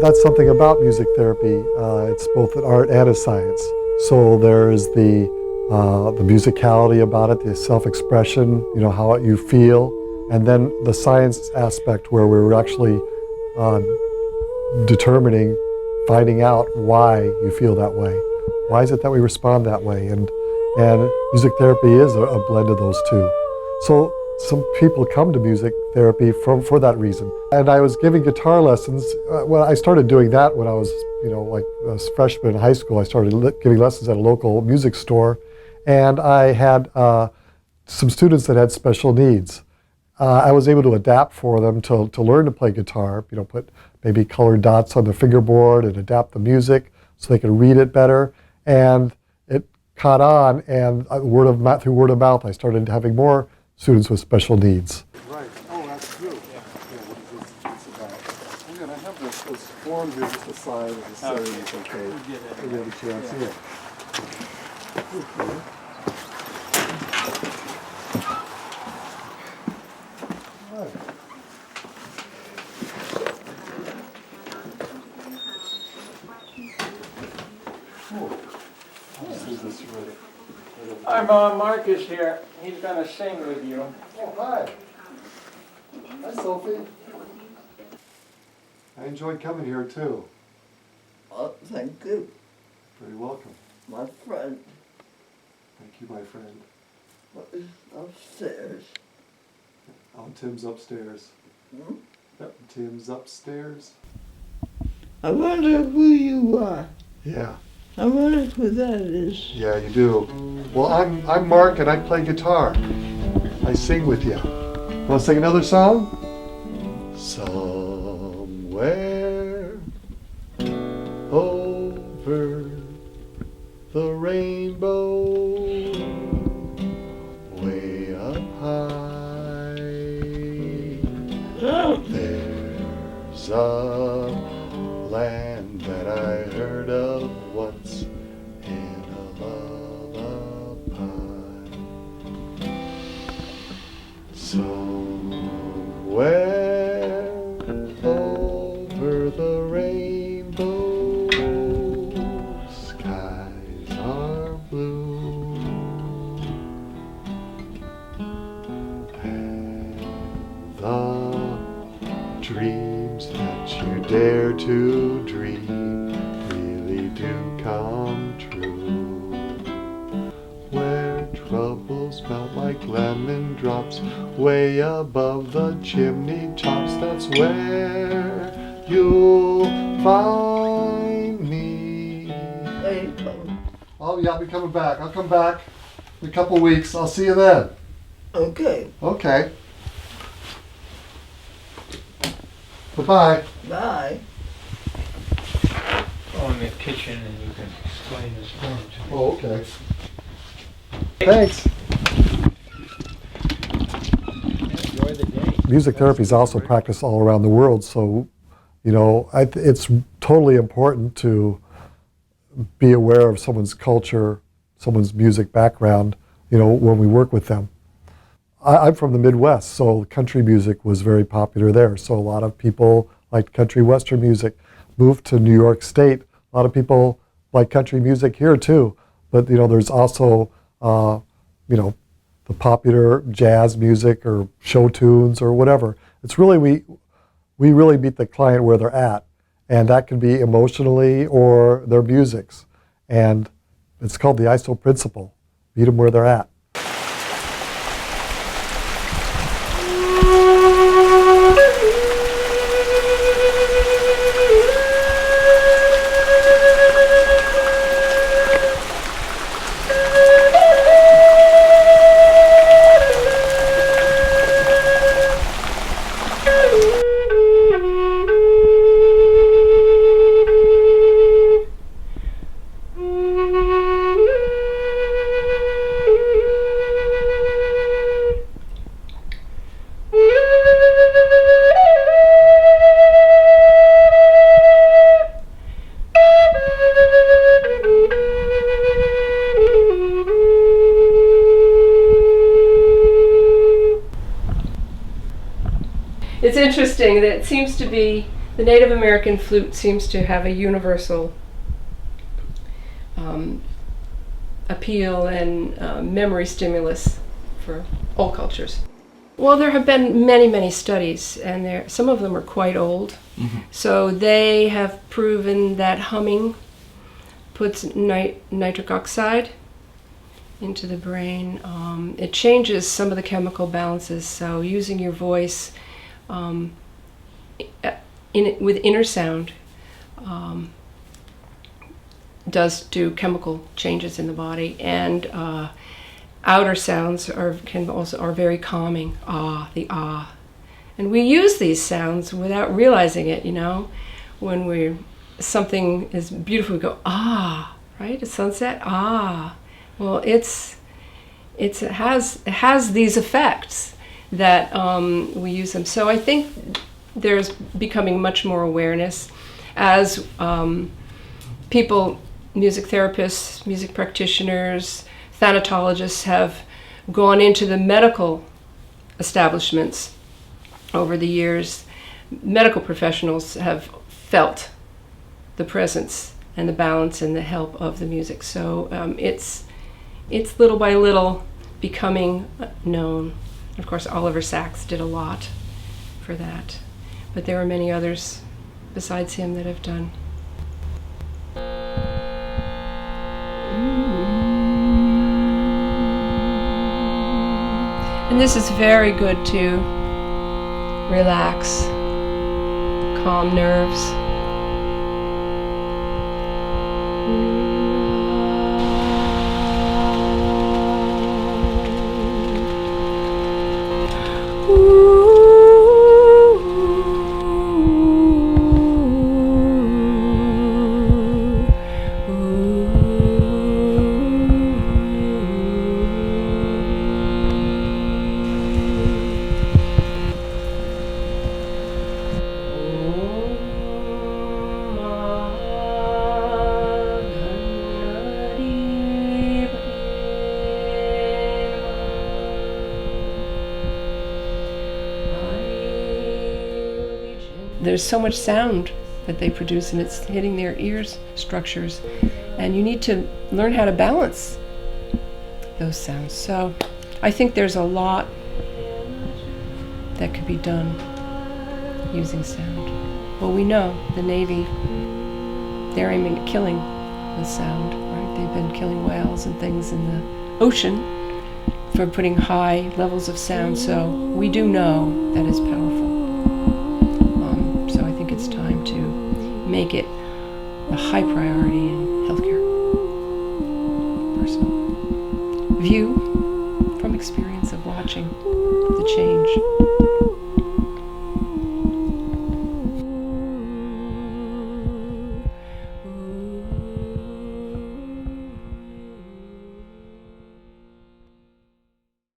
That's something about music therapy. It's both an art and a science. So there's the musicality about it, the self-expression, how you feel, and then the science aspect where we're actually determining, finding out why you feel that way. Why is it that we respond that way? And music therapy is a blend of those two. So some people come to music therapy for that reason. And I was giving guitar lessons. Well, I started doing that when I was, like a freshman in high school. I started giving lessons at a local music store. And I had some students that had special needs. I was able to adapt for them to learn to play guitar, put maybe colored dots on the fingerboard and adapt the music so they could read it better. And it caught on, and through word of mouth, I started having more students with special needs. Right. Oh, that's true. Yeah. What is this about? Again, I have this form here just to sign and to say it's okay. We get a chance here. Okay. Hi, Marcus here. He's going to sing with you. Oh, hi. Hi, Sophie. I enjoyed coming here, too. Oh, thank you. Very welcome. My friend Thank you, my friend. was upstairs. Oh, Tim's upstairs. Hmm? Yep, Tim's upstairs. I wonder who you are. Yeah. I wonder who that is. Yeah, you do. Well, I'm Mark, and I play guitar. I sing with you. Want to sing another song? Somewhere over the rainbow, way up high, there's a land that I heard of once in a lullaby. Somewhere over the rainbow, skies are blue, and the dreams that you dare to dream really do come true. Where troubles melt like lemon drops way above the chimney tops, that's where you'll find me. Hey, come. Oh yeah, I'll be coming back. I'll come back in a couple weeks. I'll see you then. Okay. Okay. Bye-bye. Bye. Go in the kitchen and you can explain this form to me. Oh, okay. Thanks. Enjoy the day. Music therapy is also practiced all around the world, so it's totally important to be aware of someone's culture, someone's music background, when we work with them. I'm from the Midwest, so country music was very popular there. So a lot of people liked country western music. Moved to New York State, a lot of people like country music here too. But there's also the popular jazz music or show tunes or whatever. It's really we really meet the client where they're at, and that can be emotionally or their musics. And it's called the ISO principle. Meet them where they're at. It's interesting that it seems to be The Native American flute seems to have a universal appeal and memory stimulus for all cultures. Well, there have been many, many studies, and some of them are quite old. Mm-hmm. So they have proven that humming puts nitric oxide into the brain. It changes some of the chemical balances. So using your voice with inner sound does do chemical changes in the body, and outer sounds are very calming. The ah, and we use these sounds without realizing it. When something is beautiful, we go ah, right? A sunset, ah. Well, it has these effects that we use them. So I think there's becoming much more awareness as people, music therapists, music practitioners, thanatologists have gone into the medical establishments over the years. Medical professionals have felt the presence and the balance and the help of the music. So it's little by little becoming known. Of course, Oliver Sacks did a lot for that, but there are many others besides him that have done. And this is very good to relax, calm nerves. There's so much sound that they produce, and it's hitting their ears structures, and you need to learn how to balance those sounds. So I think there's a lot that could be done using sound. Well, we know the Navy, they're aiming at killing with sound, right? They've been killing whales and things in the ocean for putting high levels of sound, so we do know that it's powerful. So I think it's time to make it a high priority in healthcare. Personal view from experience of watching the change.